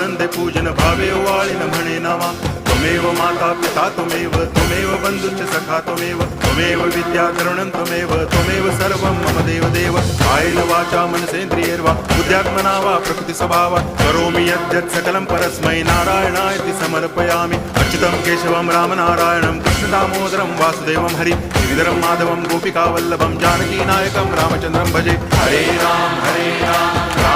आनंदे पूजन भावे वाळिन म्हणे नामा त्वमेव माता पिता त्वमेव बंधुश्च सखा त्वमेव विद्या तरुणं त्वमेव सर्वं मम देव कायेन वाचा मनसेन्द्रियैर्वा बुद्ध्यात्मना वा प्रकृति स्वभावात् करोमि यद्यत् सकलं परस्मै नारायणायति समर्पयामि अच्युतं केशवं रामनारायणं कृष्णदामोदरं वासुदेवं हरि गिरिधरं माधवं गोपिकावल्लभं जानकीनायकं रामचन्द्रं भजे हरे राम राम